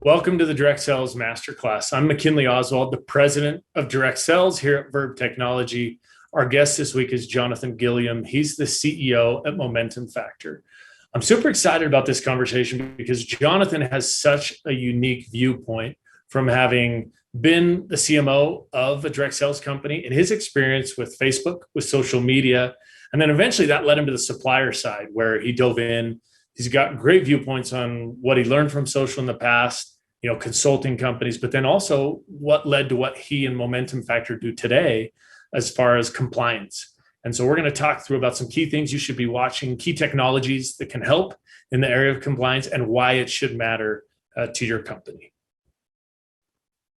Welcome to the Direct Sales Masterclass. I'm McKinley Oswald, the president of Direct Sales here at Verb Technology. Our guest this week is Jonathan Gilliam. He's the CEO at Momentum Factor. I'm super excited about this conversation because Jonathan has such a unique viewpoint from having been the CMO of a direct sales company and his experience with Facebook, with social media. And then eventually that led him to the supplier side where he dove in. He's got great viewpoints on what he learned from social in the past, consulting companies, but then also what led to what he and Momentum Factor do today as far as compliance. And so we're going to talk through about some key things you should be watching, key technologies that can help in the area of compliance and why it should matter to your company.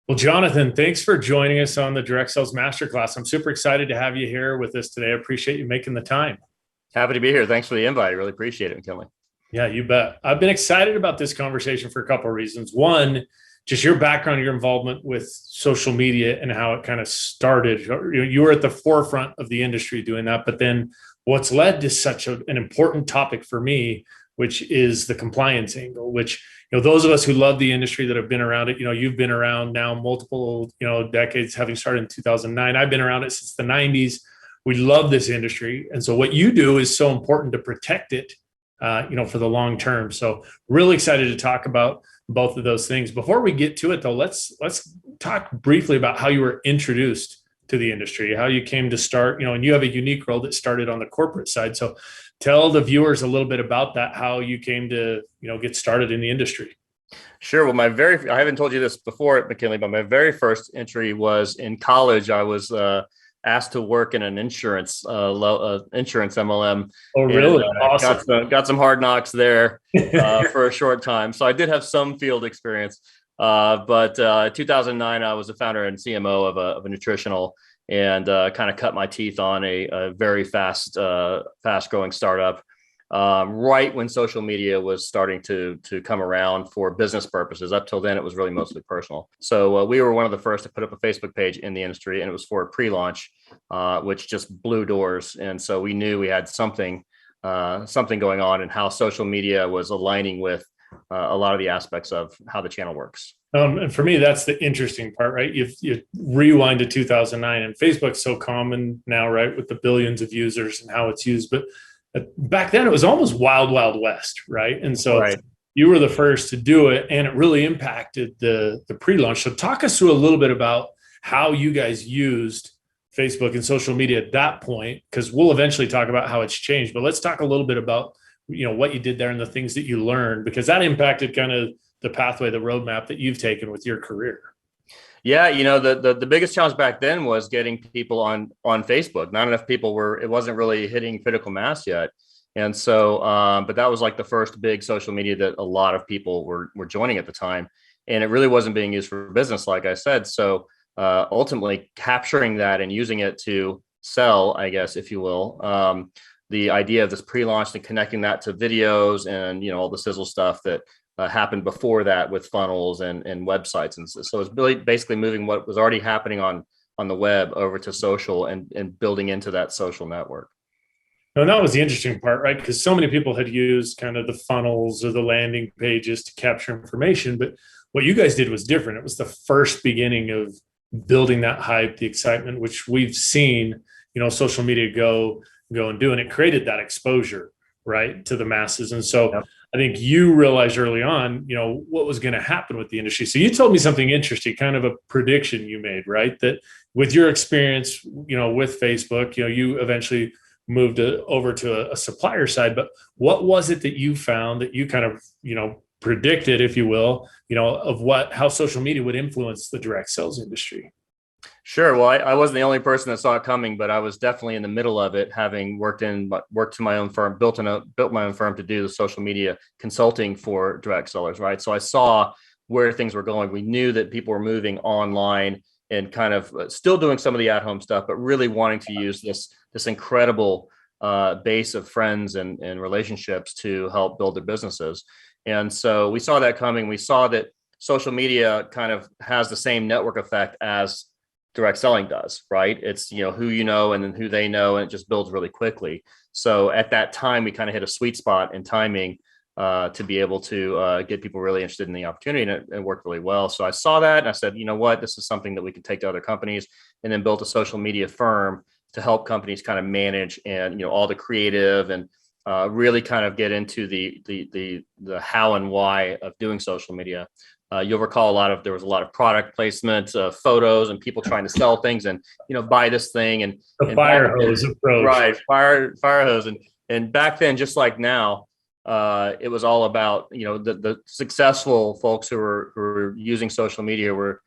Well, Jonathan, thanks for joining us on the Direct Sales Masterclass. I'm super excited to have you here with us today. I appreciate you making the time. Happy to be here. Thanks for the invite. I really appreciate it, McKinley. Yeah, you bet. I've been excited about this conversation for a couple of reasons. One, just your background, your involvement with social media and how it kind of started. You were at the forefront of the industry doing that, but then what's led to such an important topic for me, which is the compliance angle, which, those of us who love the industry that have been around it, you've been around now multiple, decades, having started in 2009. I've been around it since the 90s. We love this industry. And so what you do is so important to protect it for the long term. So really excited to talk about both of those things. Before we get to it though, let's talk briefly about how you were introduced to the industry, how you came to start, and you have a unique role that started on the corporate side. So tell the viewers a little bit about that, how you came to, get started in the industry. Sure. Well, I haven't told you this before at McKinley, but my very first entry was in college. I was asked to work in an insurance MLM. Oh, really? And, awesome. Got some hard knocks there for a short time. So I did have some field experience. But 2009, I was the founder and CMO of a nutritional and kind of cut my teeth on a very fast growing startup. Right when social media was starting to come around for business purposes. Up till then, it was really mostly personal. So we were one of the first to put up a Facebook page in the industry, and it was for a pre-launch, which just blew doors. And so we knew we had something going on and how social media was aligning with a lot of the aspects of how the channel works. And for me, that's the interesting part, right? You rewind to 2009 and Facebook's so common now, right? With the billions of users and how it's used. But back then it was almost wild, wild west, right? And so right. You were the first to do it and it really impacted the pre-launch. So talk us through a little bit about how you guys used Facebook and social media at that point, because we'll eventually talk about how it's changed. But let's talk a little bit about, what you did there and the things that you learned, because that impacted kind of the pathway, the roadmap that you've taken with your career. Yeah, the biggest challenge back then was getting people on Facebook. Not enough people it wasn't really hitting critical mass yet. And so, but that was like the first big social media that a lot of people were joining at the time. And it really wasn't being used for business, like I said. So ultimately capturing that and using it to sell, I guess, if you will, the idea of this pre-launch and connecting that to videos and, all the sizzle stuff that happened before that with funnels and websites. And so it's really basically moving what was already happening on the web over to social and building into that social network. And that was the interesting part, right? Because so many people had used kind of the funnels or the landing pages to capture information. But what you guys did was different. It was the first beginning of building that hype, the excitement, which we've seen, social media go and do. And it created that exposure, right, to the masses. And so yep. I think you realized early on, what was going to happen with the industry. So you told me something interesting, kind of a prediction you made, right? That with your experience, with Facebook, you eventually moved over to a supplier side. But what was it that you found that you kind of, predicted, if you will, of how social media would influence the direct sales industry? Sure. Well, I wasn't the only person that saw it coming, but I was definitely in the middle of it, having worked to my own firm, built my own firm to do the social media consulting for direct sellers, right? So I saw where things were going. We knew that people were moving online and kind of still doing some of the at-home stuff, but really wanting to use this incredible base of friends and relationships to help build their businesses. And so we saw that coming. We saw that social media kind of has the same network effect as direct selling does, right? It's, who and then who they know, and it just builds really quickly. So at that time, we kind of hit a sweet spot in timing to be able to get people really interested in the opportunity, and it worked really well. So I saw that and I said, you know what, this is something that we can take to other companies, and then built a social media firm to help companies kind of manage and, all the creative and really kind of get into the how and why of doing social media. You'll recall there was a lot of product placement, photos, and people trying to sell things and, buy this thing The fire hose approach. Right. Fire hose. And back then, just like now, it was all about, the successful folks who were using social media were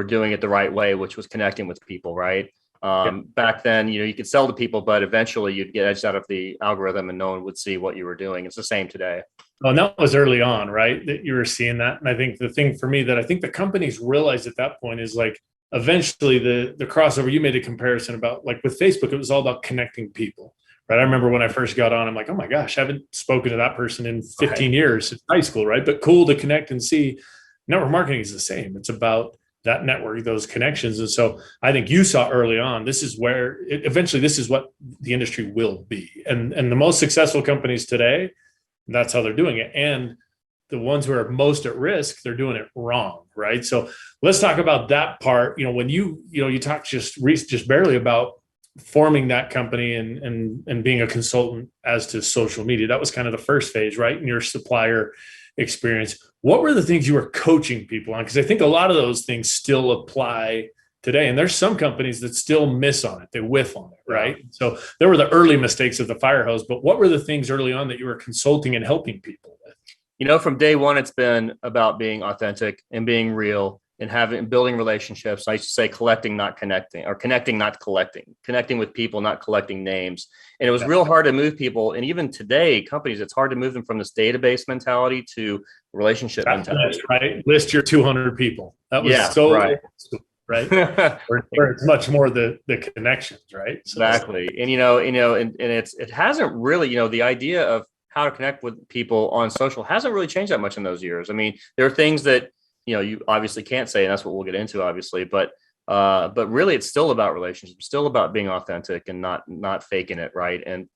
doing it the right way, which was connecting with people. Right. Back then, you could sell to people, but eventually you'd get edged out of the algorithm and no one would see what you were doing. It's the same today. Well, and that was early on, right? That you were seeing that. And I think the thing for me that I think the companies realized at that point is like, eventually the crossover, you made a comparison about like with Facebook, it was all about connecting people, right? I remember when I first got on, I'm like, oh my gosh, I haven't spoken to that person in 15 years in high school, right? But cool to connect and see. Network marketing is the same. It's about that network, those connections. And so I think you saw early on, this is where eventually this is what the industry will be. And the most successful companies today, that's how they're doing it. And the ones who are most at risk, they're doing it wrong, right? So let's talk about that part. When you talked just barely about forming that company and being a consultant as to social media. That was kind of the first phase, right? In your supplier experience. What were the things you were coaching people on? Because I think a lot of those things still apply today. And there's some companies that still miss on it. They whiff on it, right? Yeah. So there were the early mistakes of the fire hose, but what were the things early on that you were consulting and helping people with? From day one, it's been about being authentic and being real and building relationships. I used to say collecting, not connecting, or connecting, not collecting, connecting with people, not collecting names. And it was real hard to move people. And even today, companies, it's hard to move them from this database mentality to relationship mentality. Right. List your 200 people. That was right. Where it's much more the connections, right? So, exactly. And, it hasn't really, the idea of how to connect with people on social hasn't really changed that much in those years. I mean, there are things that, you obviously can't say, and that's what we'll get into, obviously, but really it's still about relationships, still about being authentic and not faking it. Right. And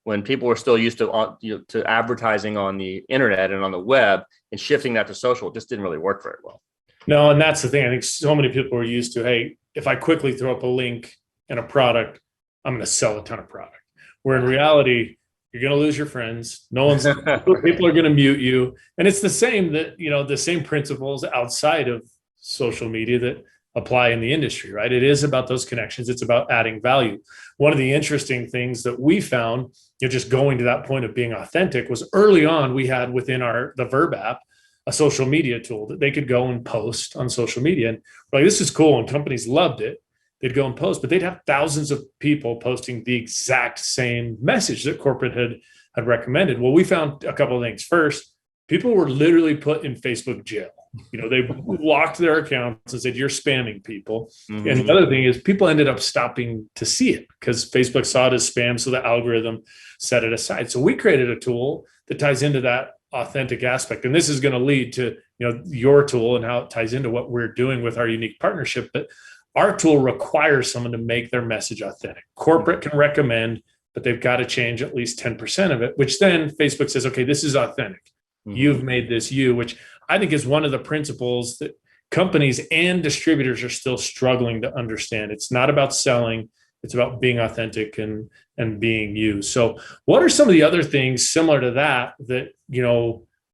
when people were still used to advertising on the internet and on the web and shifting that to social, it just didn't really work very well. No. And that's the thing. I think so many people are used to, hey, if I quickly throw up a link and a product, I'm going to sell a ton of product. Where in reality, you're going to lose your friends. People are going to mute you. And it's the same the same principles outside of social media that apply in the industry, right? It is about those connections. It's about adding value. One of the interesting things that we found, just going to that point of being authentic, was early on, we had within the Verb app, a social media tool that they could go and post on social media. And like, this is cool. And companies loved it. They'd go and post, but they'd have thousands of people posting the exact same message that corporate had recommended. Well, we found a couple of things. First, people were literally put in Facebook jail. They locked their accounts and said, you're spamming people. Mm-hmm. And the other thing is people ended up stopping to see it because Facebook saw it as spam. So the algorithm set it aside. So we created a tool that ties into that authentic aspect. And this is going to lead to, your tool and how it ties into what we're doing with our unique partnership. But our tool requires someone to make their message authentic. Corporate can recommend, but they've got to change at least 10% of it, which then Facebook says, okay, this is authentic. Mm-hmm. You've made this you, which I think is one of the principles that companies and distributors are still struggling to understand. It's not about selling. It's about being authentic and being you. So what are some of the other things similar to that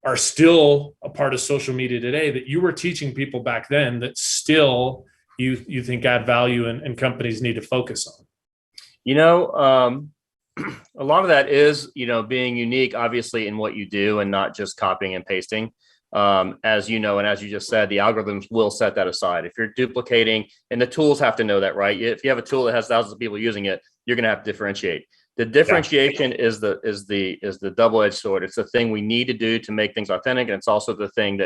are still a part of social media today that you were teaching people back then that still you think add value and companies need to focus on? A lot of that is, being unique, obviously, in what you do and not just copying and pasting. As you know, and as you just said, the algorithms will set that aside. If you're duplicating, and the tools have to know that, right? If you have a tool that has thousands of people using it, you're going to have to differentiate. The differentiation is the double-edged sword. It's the thing we need to do to make things authentic, and it's also the thing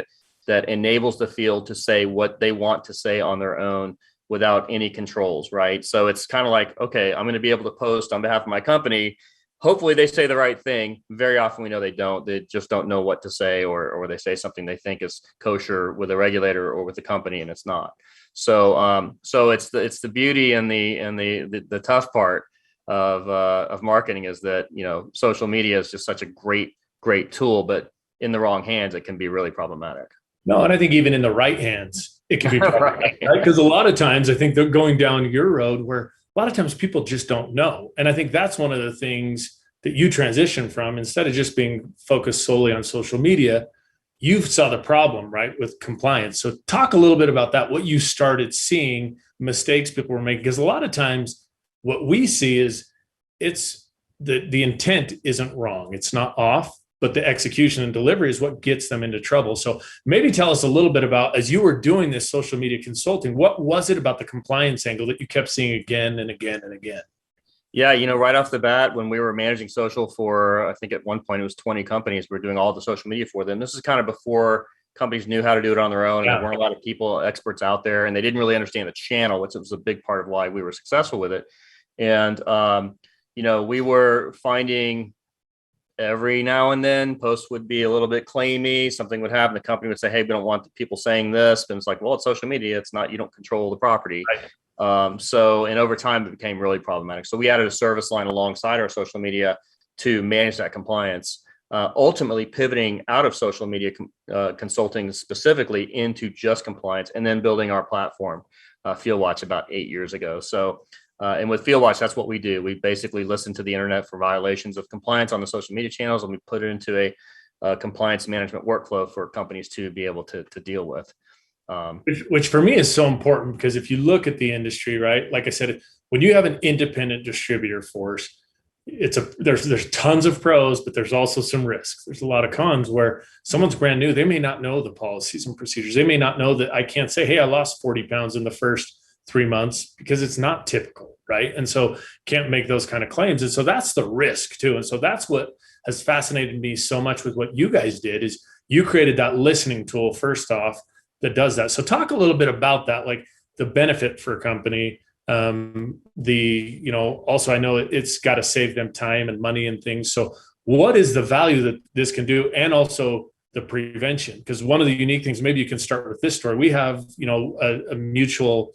that enables the field to say what they want to say on their own without any controls, right? So it's kind of like, okay, I'm going to be able to post on behalf of my company. Hopefully they say the right thing. Very often we know they don't. They just don't know what to say, or they say something they think is kosher with a regulator or with the company, and it's not. So it's the beauty and the tough part of marketing is that social media is just such a great great tool, but in the wrong hands, it can be really problematic. No, and I think even in the right hands, it can be problematic, Right. right? Because a lot of times I think they're going down your road where a lot of times people just don't know. And I think that's one of the things that you transition from. Instead of just being focused solely on social media, you saw the problem, right, with compliance. So talk a little bit about that, what you started seeing, mistakes people were making. Because a lot of times what we see is it's the intent isn't wrong. It's not off, but the execution and delivery is what gets them into trouble. So maybe tell us a little bit about, as you were doing this social media consulting, what was it about the compliance angle that you kept seeing again and again and again? Yeah, right off the bat, when we were managing social for, I think at one point it was 20 companies, we were doing all the social media for them. This is kind of before companies knew how to do it on their own. And there weren't a lot of people, experts out there, and they didn't really understand the channel, which was a big part of why we were successful with it. And, we were finding every now and then posts would be a little bit claimy. Something would happen. The company would say, hey, we don't want the people saying this. And it's like, well, it's social media. It's not, you don't control the property. Right. And over time, it became really problematic. So we added a service line alongside our social media to manage that compliance, ultimately pivoting out of social media consulting specifically into just compliance, and then building our platform, FieldWatch, about 8 years ago. So, and with FieldWatch, that's what we do. We basically listen to the internet for violations of compliance on the social media channels, and we put it into a compliance management workflow for companies to be able to deal with. Which for me is so important, because if you look at the industry, right, like I said, when you have an independent distributor force, there's tons of pros, but there's also some risks. There's a lot of cons where someone's brand new. They may not know the policies and procedures. They may not know that I can't say, hey, I lost 40 pounds in the first 3 months, because it's not typical, right? And so can't make those kind of claims. And so that's the risk too. And so that's what has fascinated me so much with what you guys did, is you created that listening tool first off that does that. So talk a little bit about that, like the benefit for a company. Also I know it's got to save them time and money and things. So what is the value that this can do? And also the prevention, because one of the unique things, maybe you can start with this story. We have, a mutual,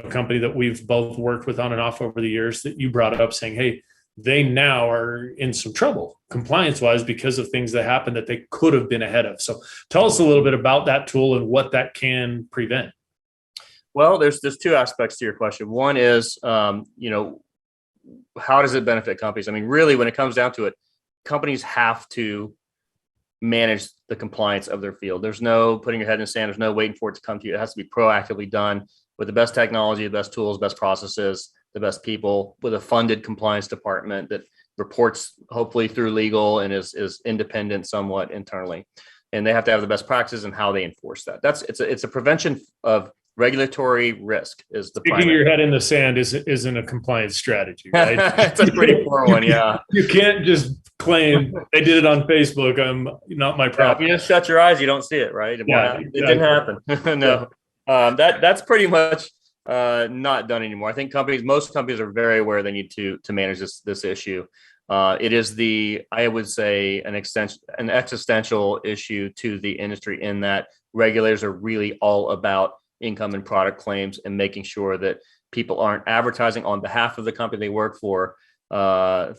company that we've both worked with on and off over the years, that you brought up saying, hey, they now are in some trouble compliance wise because of things that happened that they could have been ahead of. So tell us a little bit about that tool and what that can prevent. Well, there's two aspects to your question. One is, how does it benefit companies? I mean, really, when it comes down to it, companies have to manage the compliance of their field. There's no putting your head in the sand. There's no waiting for it to come to you. It has to be proactively done with the best technology, the best tools, best processes, the best people, with a funded compliance department that reports hopefully through legal and is independent somewhat internally. And they have to have the best practices and how they enforce that. It's a prevention of regulatory risk is the sticking your head in the sand isn't a compliance strategy, right? It's a pretty poor one. Yeah. You can't just claim they did it on Facebook. I'm not my problem. If you just shut your eyes, you don't see it, right? Yeah, it didn't happen. No. That's pretty much not done anymore. I think most companies are very aware they need to manage this issue. It is I would say an existential issue to the industry, in that regulators are really all about income and product claims and making sure that people aren't advertising on behalf of the company they work for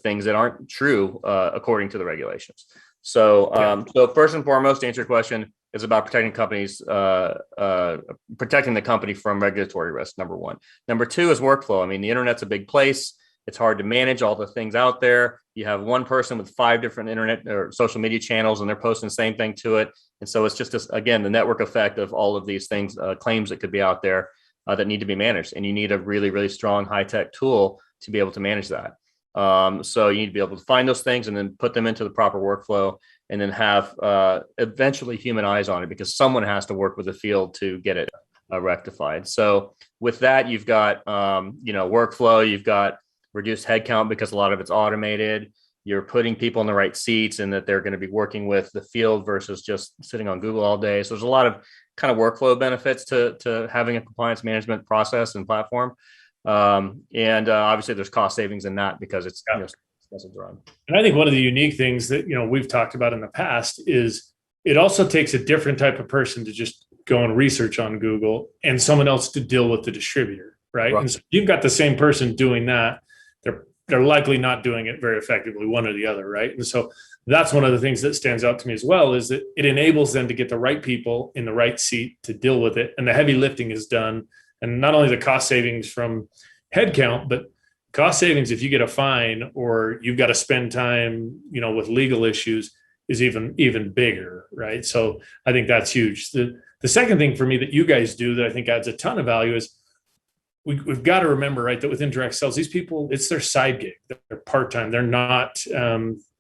things that aren't true according to the regulations. So first and foremost, to answer your question, is about protecting companies, protecting the company from regulatory risk, number one. Number two is workflow. I mean, the internet's a big place. It's hard to manage all the things out there. You have one person with 5 different internet or social media channels, and they're posting the same thing to it. And so it's just, again, the network effect of all of these things, claims that could be out there that need to be managed. And you need a really, really strong high-tech tool to be able to manage that. So you need to be able to find those things and then put them into the proper workflow, and then have eventually human eyes on it, because someone has to work with the field to get it rectified. So with that, you've got, workflow, you've got reduced headcount because a lot of it's automated. You're putting people in the right seats, and that they're going to be working with the field versus just sitting on Google all day. So there's a lot of kind of workflow benefits to having a compliance management process and platform. Obviously there's cost savings in that, because it's expensive to run. And I think one of the unique things that, we've talked about in the past is it also takes a different type of person to just go and research on Google, and someone else to deal with the distributor. Right. And so you've got the same person doing that. They're likely not doing it very effectively, one or the other. Right. And so that's one of the things that stands out to me as well, is that it enables them to get the right people in the right seat to deal with it. And the heavy lifting is done. And not only the cost savings from headcount, but cost savings if you get a fine or you've got to spend time, with legal issues is even bigger, right? So I think that's huge. The second thing for me that you guys do that I think adds a ton of value is we've got to remember, right, that within direct sales, these people, it's their side gig. They're part-time. They're not,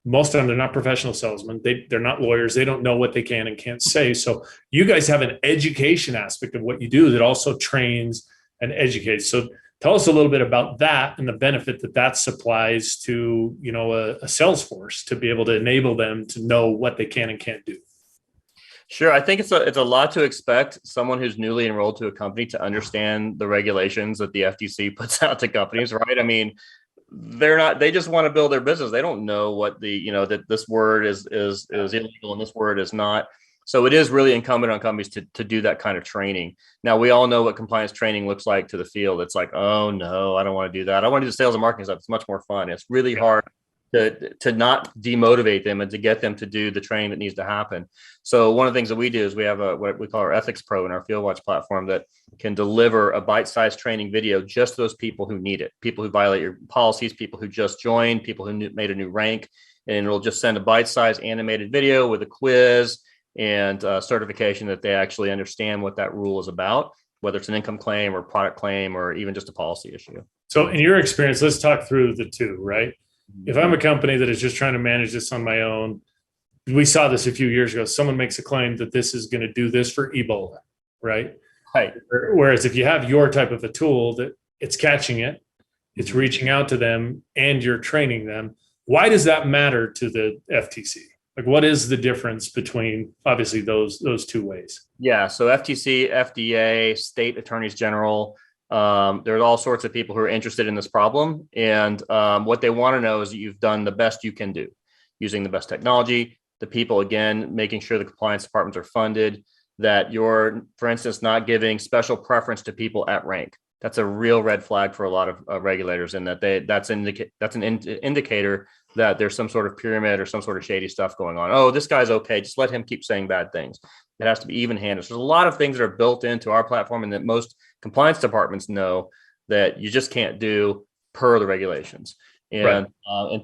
most of them, they're not professional salesmen. They're not lawyers. They don't know what they can and can't say. So you guys have an education aspect of what you do that also trains and educates. So tell us a little bit about that and the benefit that supplies to, a sales force to be able to enable them to know what they can and can't do. Sure. I think it's a lot to expect someone who's newly enrolled to a company to understand the regulations that the FTC puts out to companies, right? I mean, they just want to build their business. They don't know what that this word is illegal and this word is not. So it is really incumbent on companies to do that kind of training. Now, we all know what compliance training looks like to the field. It's like, oh no, I don't want to do that. I want to do the sales and marketing stuff. It's much more fun. It's really hard to not demotivate them and to get them to do the training that needs to happen. So one of the things that we do is we have what we call our Ethics Pro in our FieldWatch platform that can deliver a bite-sized training video just to those people who need it, people who violate your policies, people who just joined, people who made a new rank, and it'll just send a bite-sized animated video with a quiz and certification that they actually understand what that rule is about, whether it's an income claim or product claim or even just a policy issue. So in your experience, let's talk through the two, right? If I'm a company that is just trying to manage this on my own, we saw this a few years ago. Someone makes a claim that this is going to do this for Ebola, right? Right. Whereas if you have your type of a tool that it's catching it, it's reaching out to them, and you're training them, why does that matter to the FTC? Like, what is the difference between obviously those two ways? Yeah. So FTC, FDA, state attorneys general, there's all sorts of people who are interested in this problem. And what they want to know is that you've done the best you can do using the best technology, the people, again, making sure the compliance departments are funded, that you're, for instance, not giving special preference to people at rank. That's a real red flag for a lot of regulators, and that's an indicator that there's some sort of pyramid or some sort of shady stuff going on. Oh, this guy's okay. Just let him keep saying bad things. It has to be even-handed. So there's a lot of things that are built into our platform and that most compliance departments know that you just can't do per the regulations, and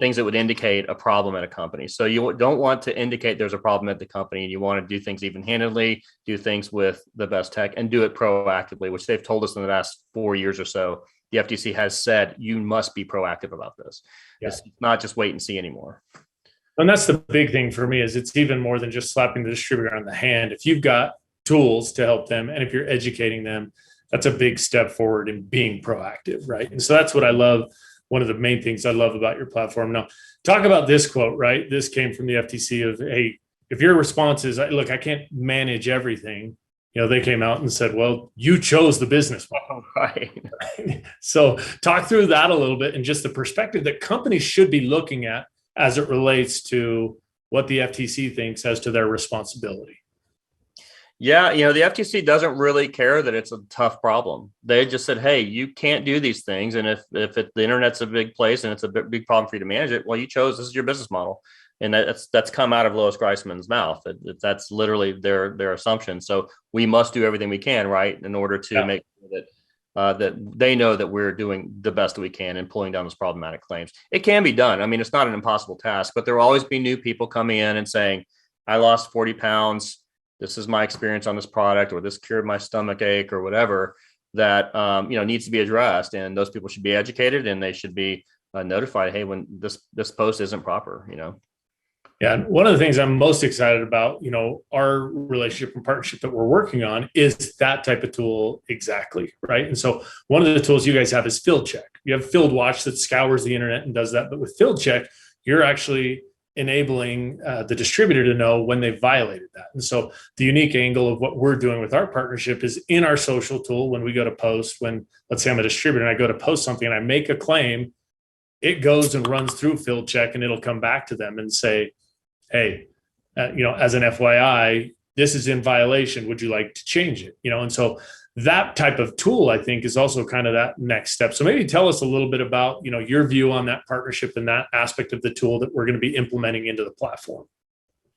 things that would indicate a problem at a company. So you don't want to indicate there's a problem at the company, and you want to do things even-handedly, do things with the best tech, and do it proactively, which they've told us in the last 4 years or so. The FTC has said you must be proactive about this. Yeah. It's not just wait and see anymore. And that's the big thing for me, is it's even more than just slapping the distributor on the hand. If you've got tools to help them, and if you're educating them, that's a big step forward in being proactive, right? And so that's what I love. One of the main things I love about your platform. Now, talk about this quote, right? This came from the FTC of, hey, if your response is, look, I can't manage everything, they came out and said, well, you chose the business model. Right. So talk through that a little bit and just the perspective that companies should be looking at as it relates to what the FTC thinks as to their responsibility. Yeah, the FTC doesn't really care that it's a tough problem. They just said, hey, you can't do these things. And if the internet's a big place and it's a big problem for you to manage it, well, you chose, this is your business model. And that's come out of Lois Greisman's mouth. That's literally their assumption. So we must do everything we can, right, in order to make sure that they know that we're doing the best that we can in pulling down those problematic claims. It can be done. I mean, it's not an impossible task, but there will always be new people coming in and saying, I lost 40 pounds. This is my experience on this product, or this cured my stomach ache, or whatever that, needs to be addressed. And those people should be educated, and they should be notified, hey, when this post isn't proper, Yeah. And one of the things I'm most excited about, our relationship and partnership that we're working on is that type of tool. Exactly. Right. And so one of the tools you guys have is Field Check. You have Field Watch that scours the internet and does that. But with Field Check, you're actually enabling the distributor to know when they've violated that. And so the unique angle of what we're doing with our partnership is in our social tool. When we go to post, when let's say I'm a distributor and I go to post something and I make a claim, it goes and runs through Field Check, and it'll come back to them and say, hey, as an FYI, this is in violation. Would you like to change it? And so that type of tool, I think, is also kind of that next step. So maybe tell us a little bit about, your view on that partnership and that aspect of the tool that we're going to be implementing into the platform.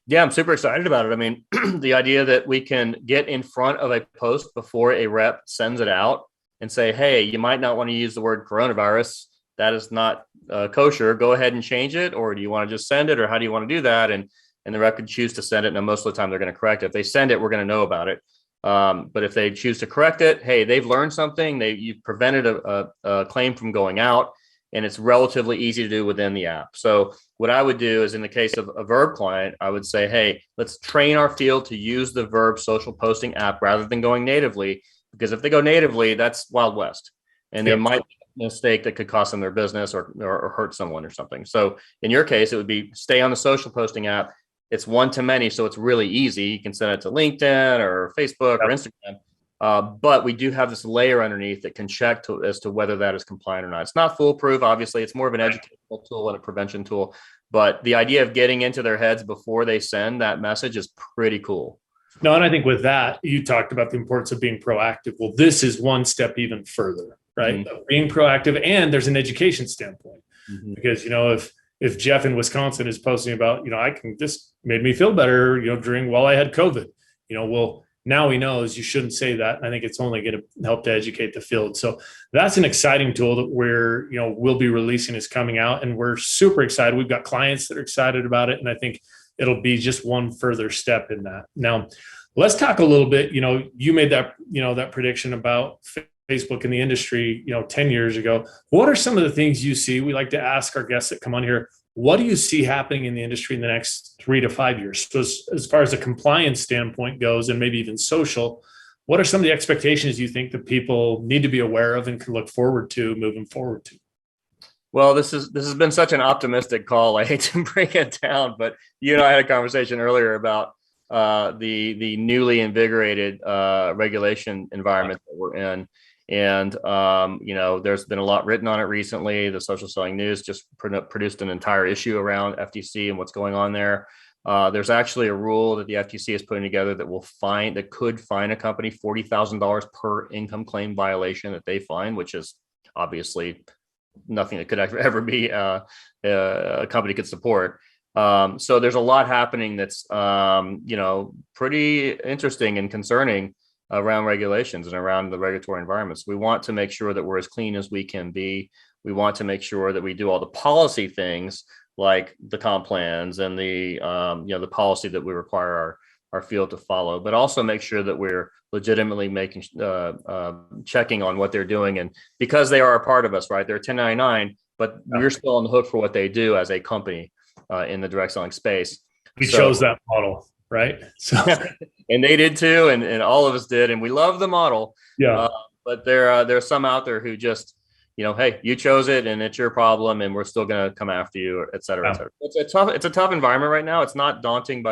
Yeah, I'm super excited about it. I mean, the idea that we can get in front of a post before a rep sends it out and say, hey, you might not want to use the word coronavirus. That is not kosher. Go ahead and change it. Or do you want to just send it? Or how do you want to do that? And the rep could choose to send it. And most of the time they're going to correct it. If they send it, we're going to know about it. But if they choose to correct it, hey, they've learned something. You've prevented a claim from going out. And it's relatively easy to do within the app. So what I would do is, in the case of a Verb client, I would say, hey, let's train our field to use the Verb social posting app rather than going natively, because if they go natively, that's Wild West. And they might make a mistake that could cost them their business or hurt someone or something. So in your case, it would be stay on the social posting app. It's one to many, so it's really easy. You can send it to LinkedIn or Facebook or Instagram. But we do have this layer underneath that can check as to whether that is compliant or not. It's not foolproof, obviously. It's more of an educational tool and a prevention tool. But the idea of getting into their heads before they send that message is pretty cool. No, and I think with that, you talked about the importance of being proactive. Well, this is one step even further, right? Mm-hmm. Being proactive, and there's an education standpoint. Mm-hmm. Because, if Jeff in Wisconsin is posting about, this made me feel better, while I had COVID, well, now he knows you shouldn't say that. I think it's only going to help to educate the field. So that's an exciting tool that we'll be releasing, is coming out, and we're super excited. We've got clients that are excited about it. And I think it'll be just one further step in that. Now, let's talk a little bit, you made that, that prediction about Facebook in the industry, 10 years ago. What are some of the things you see? We like to ask our guests that come on here, what do you see happening in the industry in the next 3 to 5 years? So as far as a compliance standpoint goes, and maybe even social, what are some of the expectations you think that people need to be aware of and can look forward to moving forward to? Well, this has been such an optimistic call. I hate to break it down, but you and I had a conversation earlier about the newly invigorated regulation environment that we're in. And, there's been a lot written on it recently. The Social Selling News just produced an entire issue around FTC and what's going on there. There's actually a rule that the FTC is putting together that could fine a company $40,000 per income claim violation that they find, which is obviously nothing that could ever be a company could support. So there's a lot happening that's, pretty interesting and concerning around regulations and around the regulatory environments. We want to make sure that we're as clean as we can be. We want to make sure that we do all the policy things like the comp plans and the policy that we require our field to follow, but also make sure that we're legitimately making checking on what they're doing. And because they are a part of us, right? They're 1099, but we're still on the hook for what they do as a company in the direct selling space. We chose that model. Right. So, and they did too. And all of us did. And we love the model. Yeah. But there's some out there who just, hey, you chose it and it's your problem and we're still going to come after you, et cetera, et cetera. It's a tough environment right now. It's not daunting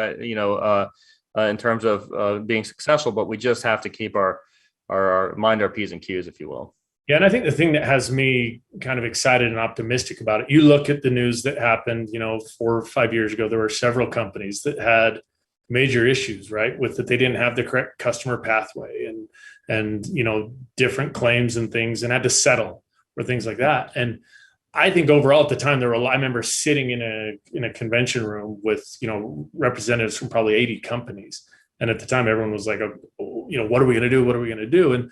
in terms of being successful, but we just have to keep our mind, our P's and Q's, if you will. Yeah. And I think the thing that has me kind of excited and optimistic about it, you look at the news that happened, 4 or 5 years ago, there were several companies that had major issues, right? With that they didn't have the correct customer pathway and different claims and things, and had to settle or things like that. And I think overall at the time I remember sitting in a convention room with, representatives from probably 80 companies. And at the time everyone was like, what are we going to do? What are we going to do? And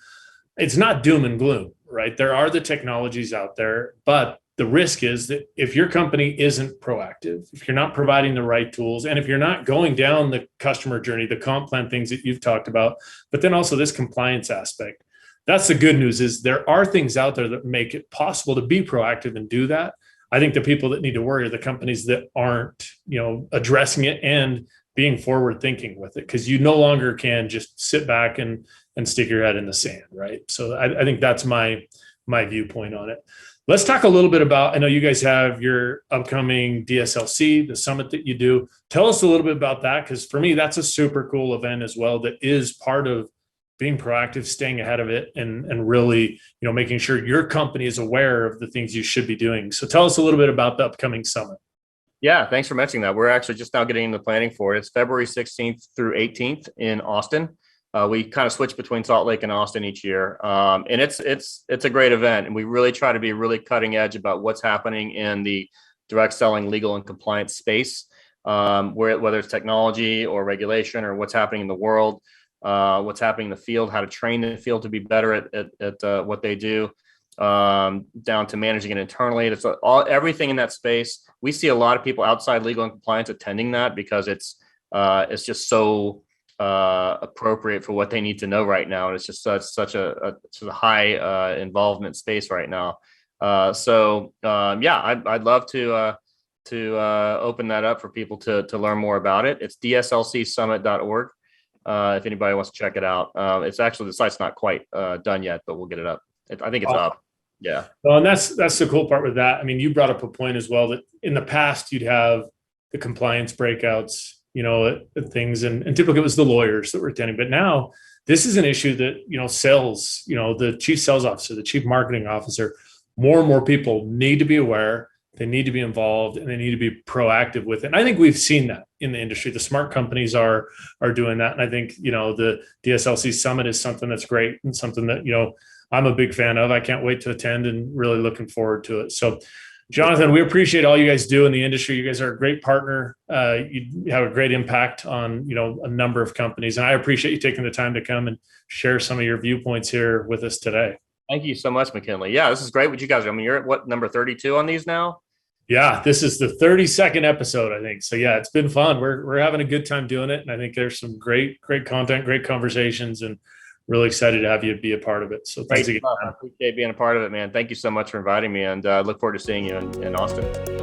it's not doom and gloom, right? There are the technologies out there, but the risk is that if your company isn't proactive, if you're not providing the right tools, and if you're not going down the customer journey, the comp plan things that you've talked about, but then also this compliance aspect, that's the good news, is there are things out there that make it possible to be proactive and do that. I think the people that need to worry are the companies that aren't, addressing it and being forward thinking with it, because you no longer can just sit back and stick your head in the sand, right? So I think that's my viewpoint on it. Let's talk a little bit about, I know you guys have your upcoming DSLC, the summit that you do. Tell us a little bit about that, because for me, that's a super cool event as well that is part of being proactive, staying ahead of it, and really, making sure your company is aware of the things you should be doing. So tell us a little bit about the upcoming summit. Yeah, thanks for mentioning that. We're actually just now getting into planning for it. It's February 16th through 18th in Austin. We kind of switch between Salt Lake and Austin each year, and it's a great event. And we really try to be really cutting edge about what's happening in the direct selling, legal, and compliance space, whether it's technology or regulation or what's happening in the world, what's happening in the field, how to train the field to be better at what they do, down to managing it internally. It's everything in that space. We see a lot of people outside legal and compliance attending that because it's just so appropriate for what they need to know right now, and it's just such a high involvement space right now. I'd love to open that up for people to learn more about it. It's dslcsummit.org. If anybody wants to check it out. It's actually, the site's not quite done yet, but we'll get it up. I think it's up. Yeah. Well, and that's the cool part with that. I mean, you brought up a point as well that in the past you'd have the compliance breakouts, at things, and typically it was the lawyers that were attending. But now this is an issue that, sales, the chief sales officer, the chief marketing officer, more and more people need to be aware. They need to be involved, and they need to be proactive with it. And I think we've seen that in the industry. The smart companies are doing that. And I think, the DSLC Summit is something that's great and something that, I'm a big fan of. I can't wait to attend and really looking forward to it. So, Jonathan, we appreciate all you guys do in the industry. You guys are a great partner. You have a great impact on, a number of companies. And I appreciate you taking the time to come and share some of your viewpoints here with us today. Thank you so much, McKinley. Yeah, this is great with you guys. I mean, you're at what, number 32 on these now? Yeah, this is the 32nd episode, I think. So yeah, it's been fun. We're having a good time doing it. And I think there's some great content, great conversations, and really excited to have you be a part of it. So thanks again. I appreciate being a part of it, man. Thank you so much for inviting me, and look forward to seeing you in Austin.